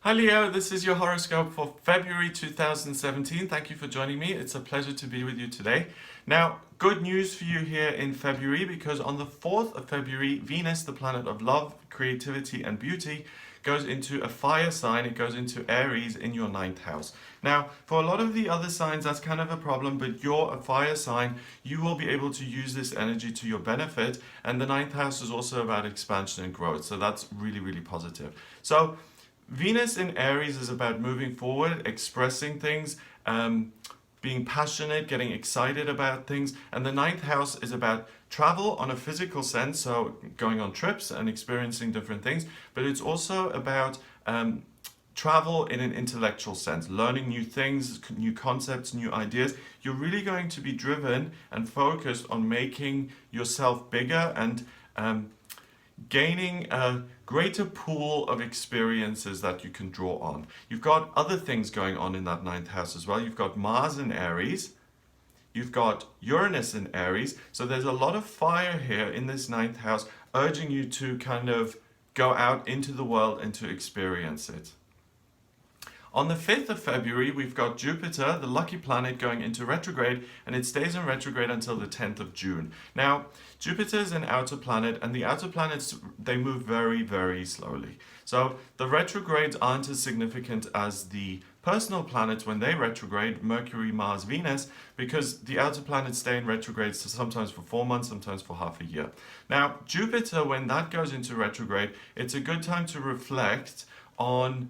Hi Leo, this is your horoscope for February 2017. Thank you for joining me. It's a pleasure to be with you today. Now, good news for you here in February because on the 4th of February, Venus, the planet of love, creativity and beauty, goes into a fire sign. It goes into Aries in your 9th house. Now, for a lot of the other signs, that's kind of a problem, but you're a fire sign. You will be able to use this energy to your benefit. And the 9th house is also about expansion and growth. So that's really, really positive. So Venus in Aries is about moving forward, expressing things, being passionate, getting excited about things. And the 9th house is about travel on a physical sense, so going on trips and experiencing different things. But it's also about travel in an intellectual sense, learning new things, new concepts, new ideas. You're really going to be driven and focused on making yourself bigger and gaining a greater pool of experiences that you can draw on. You've got other things going on in that 9th house as well. You've got Mars in Aries. You've got Uranus in Aries. So there's a lot of fire here in this 9th house urging you to kind of go out into the world and to experience it. On the 5th of February, we've got Jupiter, the lucky planet, going into retrograde, and it stays in retrograde until the 10th of June. Now, Jupiter is an outer planet, and the outer planets, they move very, very slowly. So the retrogrades aren't as significant as the personal planets when they retrograde, Mercury, Mars, Venus, because the outer planets stay in retrograde sometimes for 4 months, sometimes for half a year. Now, Jupiter, when that goes into retrograde, it's a good time to reflect and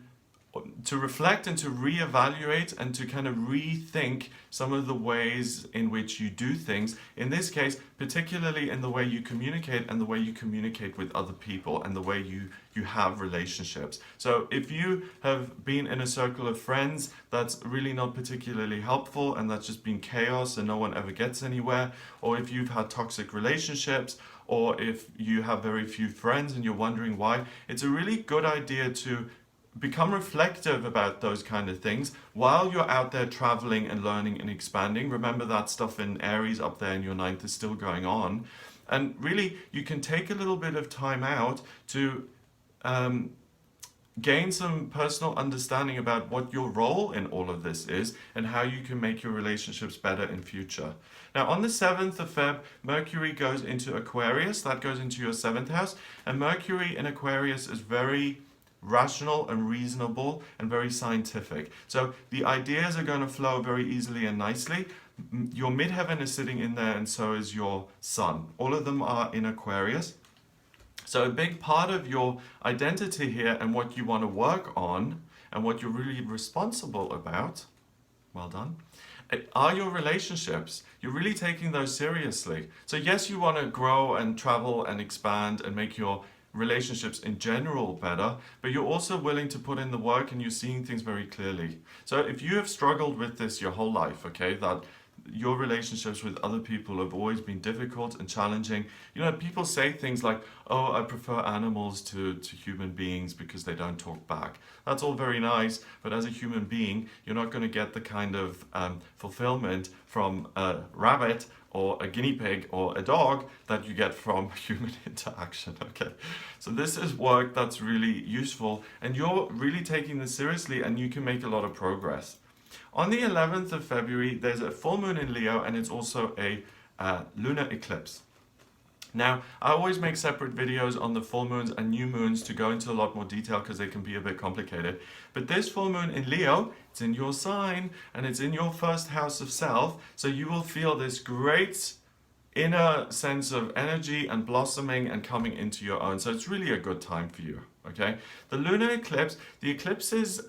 to reevaluate and to kind of rethink some of the ways in which you do things. In this case, particularly in the way you communicate and the way you communicate with other people and the way you have relationships. So if you have been in a circle of friends that's really not particularly helpful and that's just been chaos and no one ever gets anywhere, or if you've had toxic relationships, or if you have very few friends and you're wondering why, it's a really good idea to become reflective about those kind of things while you're out there traveling and learning and expanding. Remember that stuff in Aries up there in your 9th is still going on. And really, you can take a little bit of time out to gain some personal understanding about what your role in all of this is and how you can make your relationships better in future. Now, on the 7th of Feb, Mercury goes into Aquarius. That goes into your 7th house. And Mercury in Aquarius is very rational and reasonable and very scientific. So the ideas are going to flow very easily and nicely. Your midheaven is sitting in there, and so is your sun. All of them are in Aquarius. So a big part of your identity here and what you want to work on and what you're really responsible about, well done, are your relationships. You're really taking those seriously. So yes, you want to grow and travel and expand and make your relationships in general better, but you're also willing to put in the work and you're seeing things very clearly. So if you have struggled with this your whole life, okay, that your relationships with other people have always been difficult and challenging. You know, people say things like, oh, I prefer animals to human beings because they don't talk back. That's all very nice, but as a human being, you're not going to get the kind of fulfillment from a rabbit or a guinea pig or a dog that you get from human interaction, okay? So this is work that's really useful and you're really taking this seriously and you can make a lot of progress. On the 11th of February, there's a full moon in Leo and it's also a lunar eclipse. Now, I always make separate videos on the full moons and new moons to go into a lot more detail because they can be a bit complicated. But this full moon in Leo, it's in your sign and it's in your first house of self. So you will feel this great inner sense of energy and blossoming and coming into your own. So it's really a good time for you. Okay, the lunar eclipse, the eclipses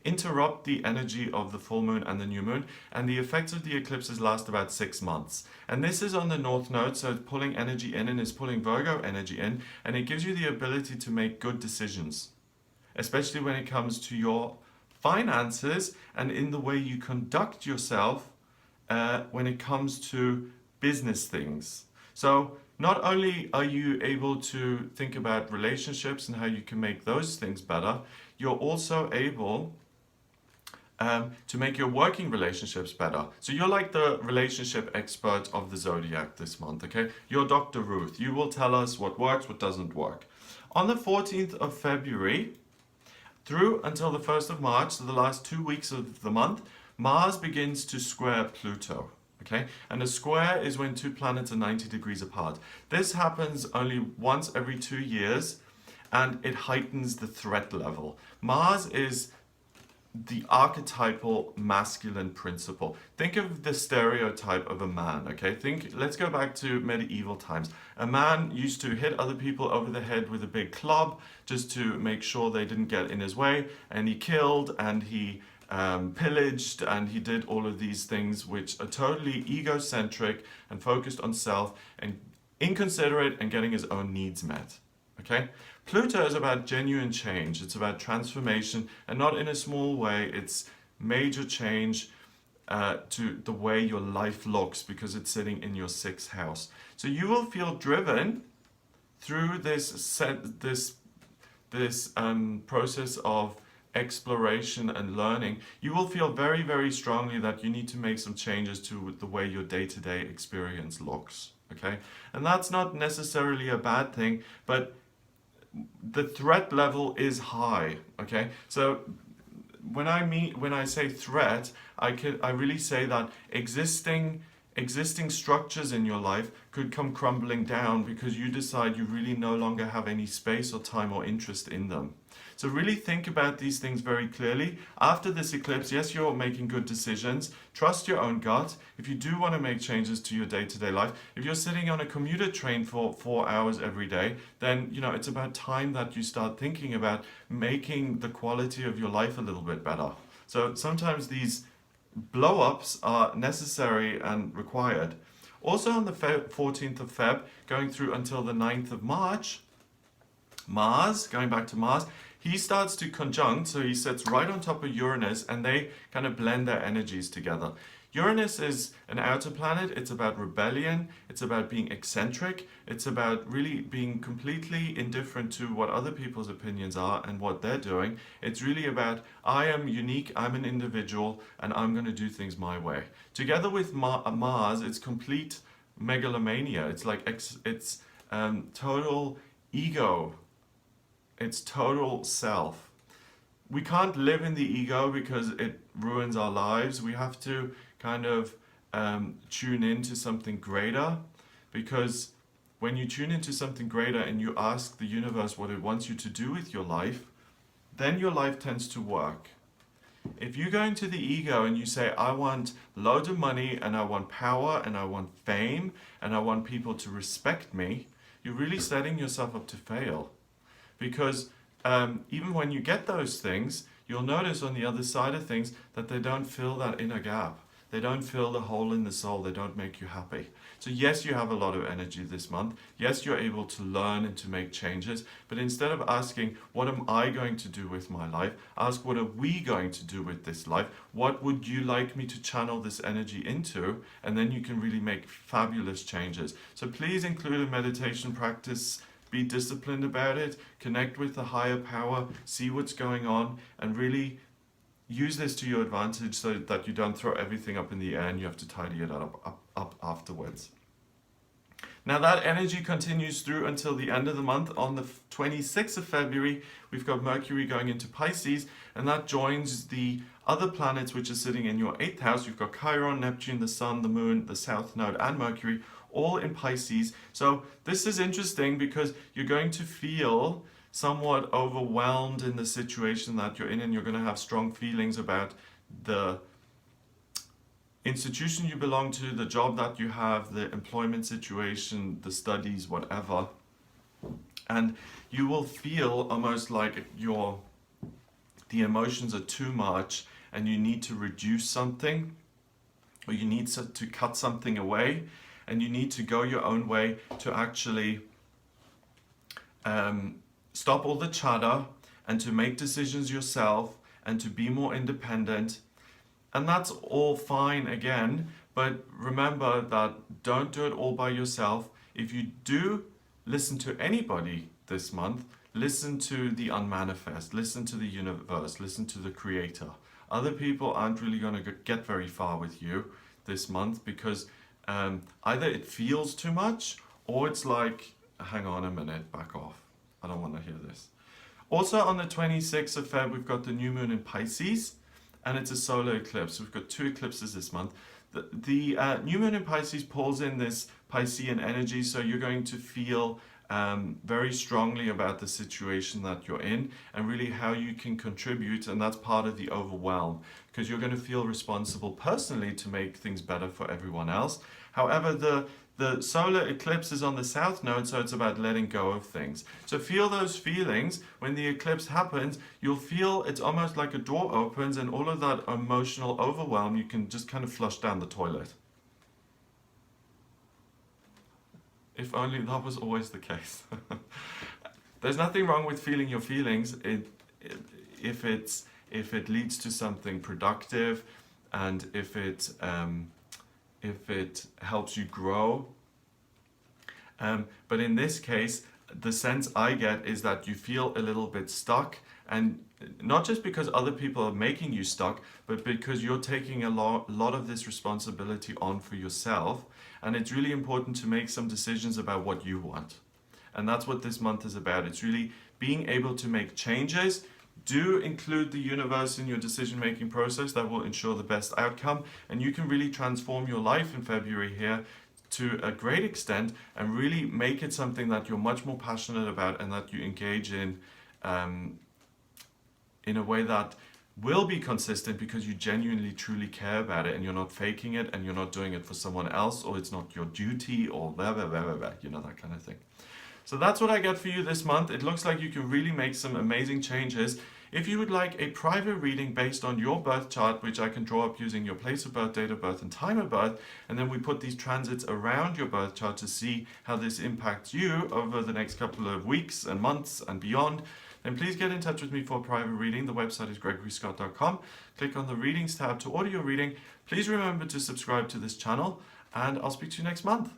interrupt the energy of the full moon and the new moon, and the effects of the eclipses last about 6 months. And this is on the north node, so it's pulling energy in and it's pulling Virgo energy in, and it gives you the ability to make good decisions, especially when it comes to your finances and in the way you conduct yourself when it comes to business things. So not only are you able to think about relationships and how you can make those things better, you're also able to make your working relationships better. So you're like the relationship expert of the zodiac this month, okay? You're Dr. Ruth. You will tell us what works, what doesn't work. On the 14th of February, Through until the 1st of March, so the last 2 weeks of the month, Mars begins to square Pluto. Okay, and a square is when two planets are 90 degrees apart. This happens only once every 2 years, and it heightens the threat level. Mars is the archetypal masculine principle. Think of the stereotype of a man, okay? Let's go back to medieval times. A man used to hit other people over the head with a big club just to make sure they didn't get in his way, and he killed and he pillaged, and he did all of these things which are totally egocentric and focused on self and inconsiderate and getting his own needs met. Okay? Pluto is about genuine change. It's about transformation, and not in a small way. It's major change to the way your life looks, because it's sitting in your 6th house. So you will feel driven through this process of exploration and learning. You will feel very, very strongly that you need to make some changes to the way your day-to-day experience looks. Okay? And that's not necessarily a bad thing, but the threat level is high. Okay? So when I say threat, I really say that existing structures in your life could come crumbling down because you decide you really no longer have any space or time or interest in them. So really think about these things very clearly. After this eclipse, yes, you're making good decisions. Trust your own gut. If you do want to make changes to your day-to-day life, if you're sitting on a commuter train for 4 hours every day, then it's about time that you start thinking about making the quality of your life a little bit better. So sometimes these blow-ups are necessary and required. Also on the 14th of Feb, going through until the 9th of March, Mars, going back to Mars, he starts to conjunct, so he sits right on top of Uranus, and they kind of blend their energies together. Uranus is an outer planet. It's about rebellion. It's about being eccentric. It's about really being completely indifferent to what other people's opinions are and what they're doing. It's really about, I am unique, I'm an individual, and I'm going to do things my way. Together with Mars, it's complete megalomania. It's like it's total ego. It's total self. We can't live in the ego because it ruins our lives. We have to kind of tune into something greater, because when you tune into something greater and you ask the universe what it wants you to do with your life, then your life tends to work. If you go into the ego and you say, I want loads of money and I want power and I want fame and I want people to respect me, you're really setting yourself up to fail. Because even when you get those things, you'll notice on the other side of things that they don't fill that inner gap. They don't fill the hole in the soul. They don't make you happy. So yes, you have a lot of energy this month. Yes, you're able to learn and to make changes. But instead of asking, what am I going to do with my life? Ask, what are we going to do with this life? What would you like me to channel this energy into? And then you can really make fabulous changes. So please include a meditation practice. Be disciplined about it, connect with the higher power, see what's going on, and really use this to your advantage so that you don't throw everything up in the air and you have to tidy it up afterwards. Now that energy continues through until the end of the month. On the 26th of February, we've got Mercury going into Pisces, and that joins the other planets which are sitting in your 8th house. You've got Chiron, Neptune, the Sun, the Moon, the South Node, and Mercury, all in Pisces. So this is interesting because you're going to feel somewhat overwhelmed in the situation that you're in, and you're going to have strong feelings about the institution you belong to, the job that you have, the employment situation, the studies, whatever. And you will feel almost like the emotions are too much and you need to reduce something, or you need to cut something away, and you need to go your own way to actually stop all the chatter and to make decisions yourself and to be more independent. And that's all fine again, but remember that don't do it all by yourself. If you do listen to anybody this month, listen to the unmanifest, listen to the universe, listen to the creator. Other people aren't really going to get very far with you this month because either it feels too much, or it's like, hang on a minute, back off. I don't want to hear this. Also on the 26th of Feb, we've got the new moon in Pisces, and it's a solar eclipse. We've got 2 eclipses this month. The new moon in Pisces pulls in this Piscean energy, so you're going to feel very strongly about the situation that you're in and really how you can contribute, and that's part of the overwhelm, because you're going to feel responsible personally to make things better for everyone else. However, the solar eclipse is on the south node, so it's about letting go of things. So feel those feelings. When the eclipse happens, you'll feel it's almost like a door opens, and all of that emotional overwhelm you can just kind of flush down the toilet. If only that was always the case. There's nothing wrong with feeling your feelings if it leads to something productive, and if it helps you grow. But in this case, the sense I get is that you feel a little bit stuck, and not just because other people are making you stuck, but because you're taking a lot of this responsibility on for yourself. And it's really important to make some decisions about what you want. And that's what this month is about. It's really being able to make changes. Do include the universe in your decision-making process. That will ensure the best outcome. And you can really transform your life in February here to a great extent, and really make it something that you're much more passionate about and that you engage in a way that will be consistent, because you genuinely truly care about it and you're not faking it and you're not doing it for someone else, or it's not your duty, or blah, blah, blah, blah, blah, you know, that kind of thing. So that's what I get for you this month. It looks like you can really make some amazing changes. If you would like a private reading based on your birth chart, which I can draw up using your place of birth, date of birth, and time of birth, and then we put these transits around your birth chart to see how this impacts you over the next couple of weeks and months and beyond, then please get in touch with me for a private reading. The website is gregoryscott.com. Click on the readings tab to order your reading. Please remember to subscribe to this channel, and I'll speak to you next month.